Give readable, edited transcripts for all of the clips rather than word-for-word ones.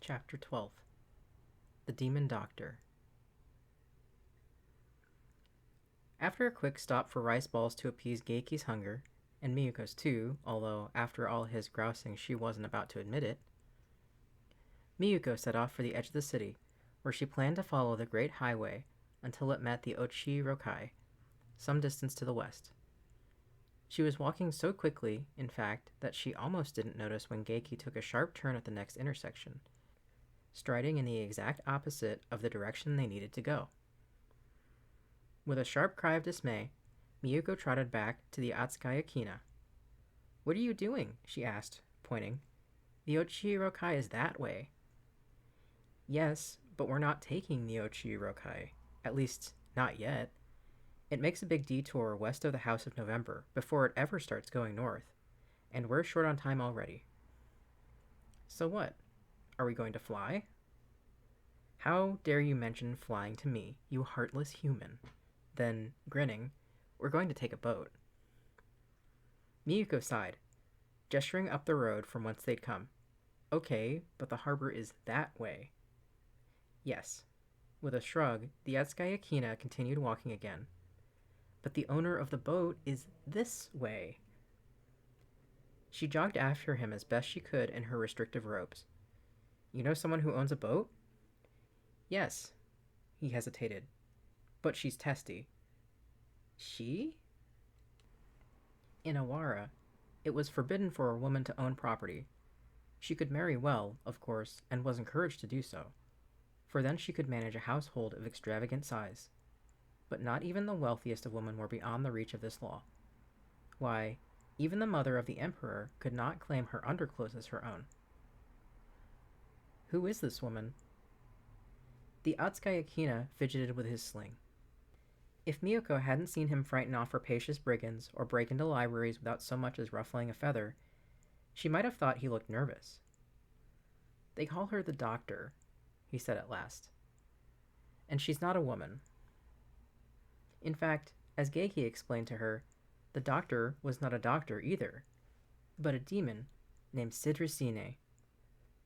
Chapter 12. The Demon Doctor. After a quick stop for rice balls to appease Geiki's hunger, and Miyuko's too, although after all his grousing she wasn't about to admit it, Miyuko set off for the edge of the city, where she planned to follow the great highway until it met the Ochi-Rokai, some distance to the west. She was walking so quickly, in fact, that she almost didn't notice when Geiki took a sharp turn at the next intersection, striding in the exact opposite of the direction they needed to go. With a sharp cry of dismay, Miyuko trotted back to the Atsukaya Kina. "What are you doing?" she asked, pointing. "The Ochi-Rokai is that way." "Yes, but we're not taking the Ochi-Rokai. At least, not yet. It makes a big detour west of the House of November before it ever starts going north, and we're short on time already." "So what? Are we going to fly?" "How dare you mention flying to me, you heartless human?" Then, grinning, "We're going to take a boat." Miyuko sighed, gesturing up the road from whence they'd come. "Okay, but the harbor is that way." "Yes." With a shrug, the Atsukaya Kina continued walking again. "But the owner of the boat is this way." She jogged after him as best she could in her restrictive robes. "You know someone who owns a boat?" "Yes." He hesitated. "But she's testy." "She?" In Awara, it was forbidden for a woman to own property. She could marry well, of course, and was encouraged to do so, for then she could manage a household of extravagant size. But not even the wealthiest of women were beyond the reach of this law. Why, even the mother of the emperor could not claim her underclothes as her own. "Who is this woman?" The Atsukaya Kina fidgeted with his sling. If Miyuko hadn't seen him frighten off rapacious brigands or break into libraries without so much as ruffling a feather, she might have thought he looked nervous. "They call her the Doctor," he said at last. "And she's not a woman." In fact, as Geiki explained to her, the Doctor was not a doctor either, but a demon named Sidrasine,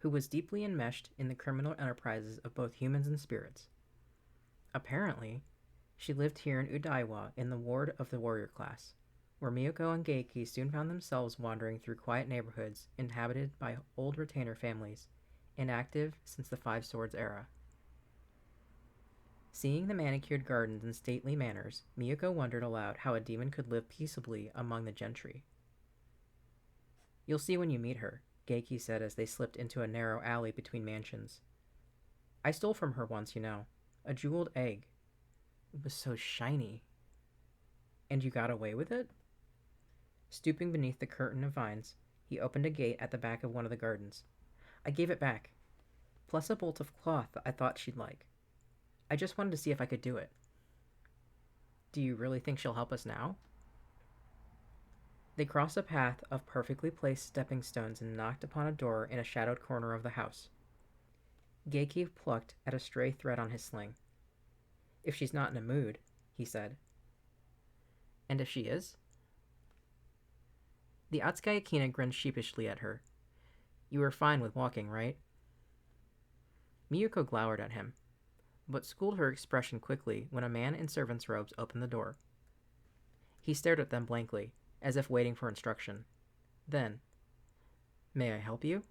who was deeply enmeshed in the criminal enterprises of both humans and spirits. Apparently, she lived here in Udaiwa in the ward of the warrior class, where Miyuko and Geiki soon found themselves wandering through quiet neighborhoods inhabited by old retainer families, inactive since the Five Swords era. Seeing the manicured gardens and stately manners, Miyuko wondered aloud how a demon could live peaceably among the gentry. "You'll see when you meet her," Geiki said as they slipped into a narrow alley between mansions. "I stole from her once, you know. A jeweled egg. It was so shiny." "And you got away with it?" Stooping beneath the curtain of vines, he opened a gate at the back of one of the gardens. "I gave it back. Plus a bolt of cloth I thought she'd like. I just wanted to see if I could do it." "Do you really think she'll help us now?" They crossed a path of perfectly placed stepping stones and knocked upon a door in a shadowed corner of the house. Geiki plucked at a stray thread on his sling. "If she's not in a mood," he said. "And if she is?" The Atsukaya Kina grinned sheepishly at her. "You were fine with walking, right?" Miyuko glowered at him, but schooled her expression quickly when a man in servant's robes opened the door. He stared at them blankly, as if waiting for instruction. Then, "May I help you?"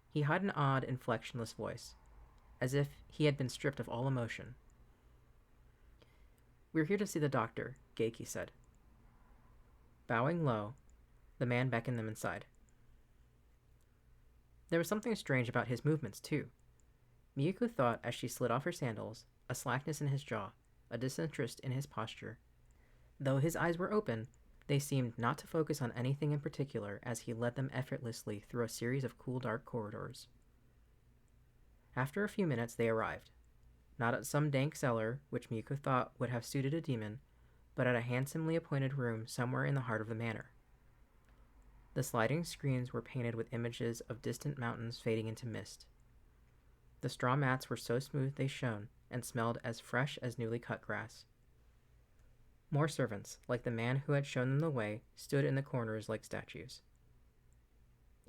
He had an odd, inflectionless voice, as if he had been stripped of all emotion. "We're here to see the doctor," Geiki said. Bowing low, the man beckoned them inside. There was something strange about his movements, too. Miyuko thought as she slid off her sandals, a slackness in his jaw, a disinterest in his posture. Though his eyes were open, they seemed not to focus on anything in particular as he led them effortlessly through a series of cool dark corridors. After a few minutes they arrived, not at some dank cellar, which Miyuko thought would have suited a demon, but at a handsomely appointed room somewhere in the heart of the manor. The sliding screens were painted with images of distant mountains fading into mist. The straw mats were so smooth they shone and smelled as fresh as newly cut grass. More servants, like the man who had shown them the way, stood in the corners like statues.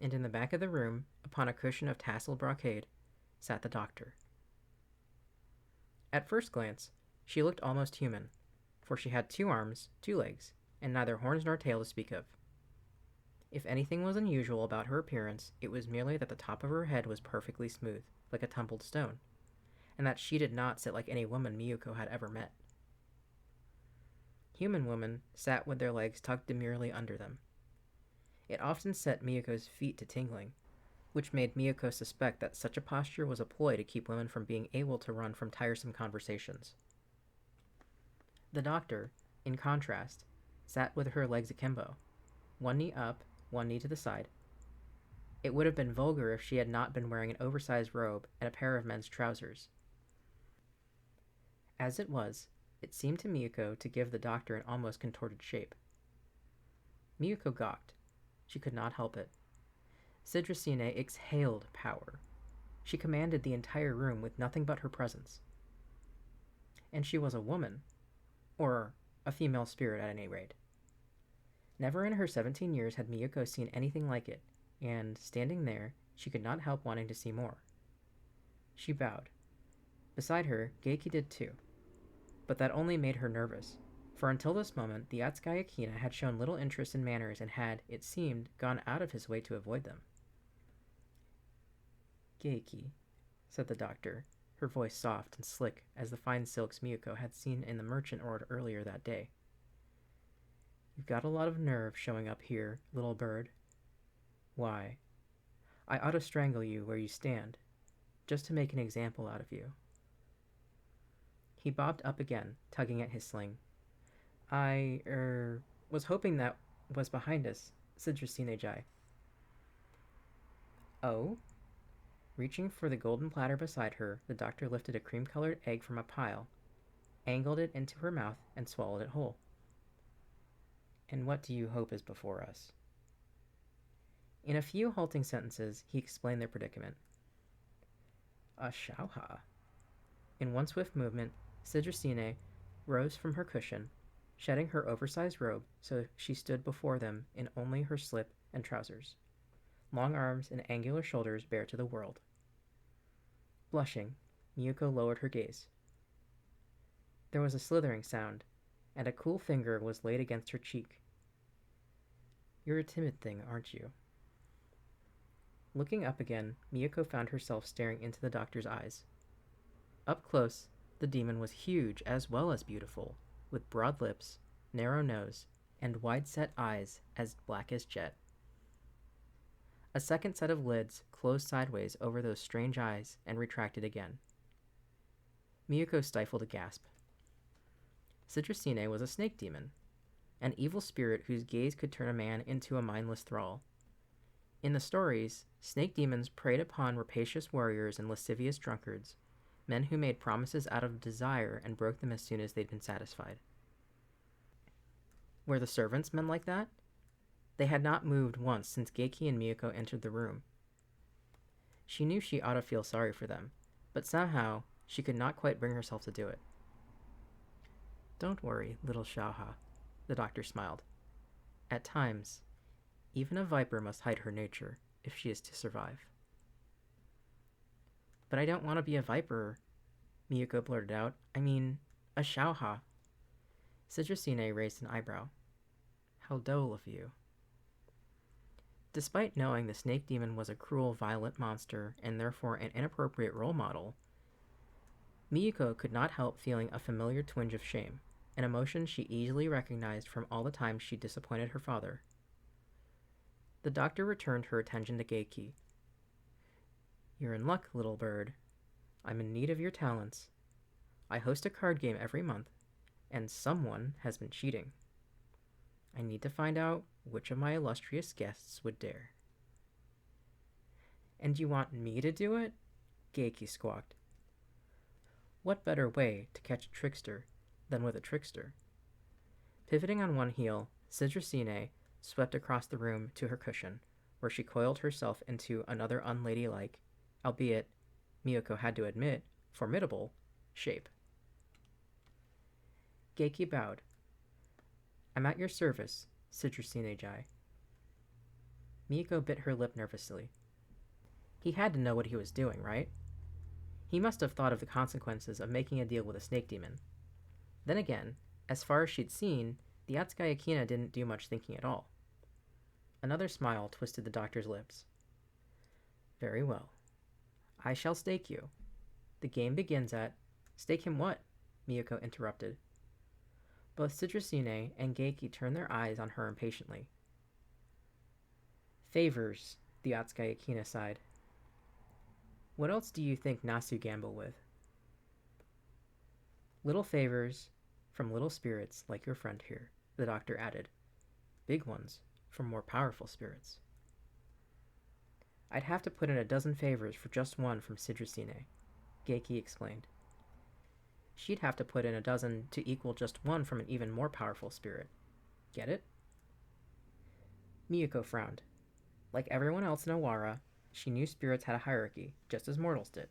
And in the back of the room, upon a cushion of tasseled brocade, sat the doctor. At first glance, she looked almost human, for she had 2 arms, 2 legs, and neither horns nor tail to speak of. If anything was unusual about her appearance, it was merely that the top of her head was perfectly smooth, like a tumbled stone, and that she did not sit like any woman Miyuko had ever met. Human women sat with their legs tucked demurely under them. It often set Miyuko's feet to tingling, which made Miyuko suspect that such a posture was a ploy to keep women from being able to run from tiresome conversations. The doctor, in contrast, sat with her legs akimbo, one knee up, one knee to the side. It would have been vulgar if she had not been wearing an oversized robe and a pair of men's trousers. As it was, it seemed to Miyuko to give the doctor an almost contorted shape. Miyuko gawked. She could not help it. Citrusine exhaled power. She commanded the entire room with nothing but her presence. And she was a woman, or a female spirit at any rate. Never in her 17 years had Miyuko seen anything like it, and, standing there, she could not help wanting to see more. She bowed. Beside her, Geiki did too. But that only made her nervous, for until this moment the Atsukai Akina had shown little interest in manners and had, it seemed, gone out of his way to avoid them. Geiki, said the doctor, her voice soft and slick as the fine silks Miyuko had seen in the merchant ord earlier that day. You've got a lot of nerve showing up here, little bird. Why, I ought to strangle you where you stand, just to make an example out of you. He bobbed up again, tugging at his sling. I, was hoping that was behind us, Citrusine-jai. Oh? Reaching for the golden platter beside her, the doctor lifted a cream-colored egg from a pile, angled it into her mouth, and swallowed it whole. And what do you hope is before us? In a few halting sentences, he explained their predicament. A shauha. In one swift movement, Citrusine rose from her cushion, shedding her oversized robe so she stood before them in only her slip and trousers, long arms and angular shoulders bare to the world. Blushing, Miyuko lowered her gaze. There was a slithering sound, and a cool finger was laid against her cheek. You're a timid thing, aren't you? Looking up again, Miyuko found herself staring into the doctor's eyes. Up close, the demon was huge as well as beautiful, with broad lips, narrow nose, and wide-set eyes as black as jet. A second set of lids closed sideways over those strange eyes and retracted again. Miyuko stifled a gasp. Citrusine was a snake demon, an evil spirit whose gaze could turn a man into a mindless thrall. In the stories, snake demons preyed upon rapacious warriors and lascivious drunkards, men who made promises out of desire and broke them as soon as they'd been satisfied. Were the servants men like that? They had not moved once since Geiki and Miyuko entered the room. She knew she ought to feel sorry for them, but somehow she could not quite bring herself to do it. Don't worry, little Shaha, the doctor smiled. At times, even a viper must hide her nature if she is to survive. But I don't want to be a viper, Miyuko blurted out. I mean, a Shaoha. Citrusine raised an eyebrow. How dull of you. Despite knowing the snake demon was a cruel, violent monster and therefore an inappropriate role model, Miyuko could not help feeling a familiar twinge of shame, an emotion she easily recognized from all the times she disappointed her father. The doctor returned her attention to Geiki. You're in luck, little bird. I'm in need of your talents. I host a card game every month, and someone has been cheating. I need to find out which of my illustrious guests would dare. And you want me to do it? Geiki squawked. What better way to catch a trickster than with a trickster? Pivoting on one heel, Citrusine swept across the room to her cushion, where she coiled herself into another unladylike, albeit, Miyuko had to admit, formidable, shape. Geiki bowed. I'm at your service, Citrusine-jai. Miyuko bit her lip nervously. He had to know what he was doing, right? He must have thought of the consequences of making a deal with a snake demon. Then again, as far as she'd seen, the Atsukayakina didn't do much thinking at all. Another smile twisted the doctor's lips. Very well. I shall stake you. The game begins at... Stake him what? Miyuko interrupted. Both Citrusine and Geiki turned their eyes on her impatiently. Favors, the Atsukayakina sighed. What else do you think Nasu gamble with? Little favors from little spirits like your friend here, the doctor added. Big ones from more powerful spirits. I'd have to put in a dozen favors for just one from Citrusine, Geiki explained. She'd have to put in a dozen to equal just one from an even more powerful spirit. Get it? Miyuko frowned. Like everyone else in Awara, she knew spirits had a hierarchy, just as mortals did.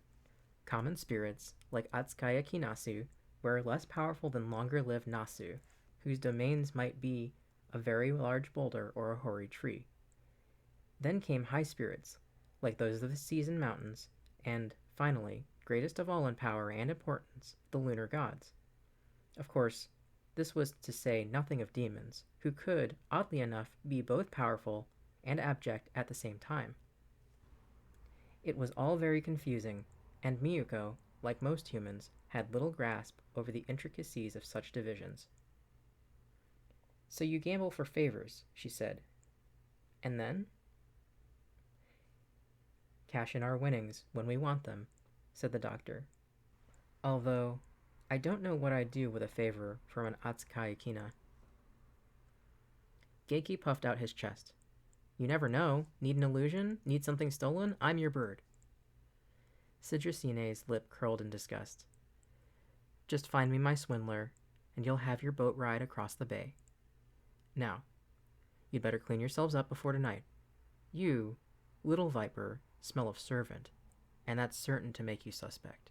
Common spirits, like Atsukayaki Nasu, were less powerful than longer-lived Nasu, whose domains might be a very large boulder or a hoary tree. Then came high spirits, like those of the seas and mountains, and, finally, greatest of all in power and importance, the lunar gods. Of course, this was to say nothing of demons, who could, oddly enough, be both powerful and abject at the same time. It was all very confusing, and Miyuko, like most humans, had little grasp over the intricacies of such divisions. So you gamble for favors, she said. And then? Cash in our winnings when we want them, said the doctor. Although, I don't know what I'd do with a favor from an Atsukayakina. Geiki puffed out his chest. You never know. Need an illusion? Need something stolen? I'm your bird. Citrusina's lip curled in disgust. Just find me my swindler, and you'll have your boat ride across the bay. Now, you'd better clean yourselves up before tonight. You, little viper, smell of servant, and that's certain to make you suspect.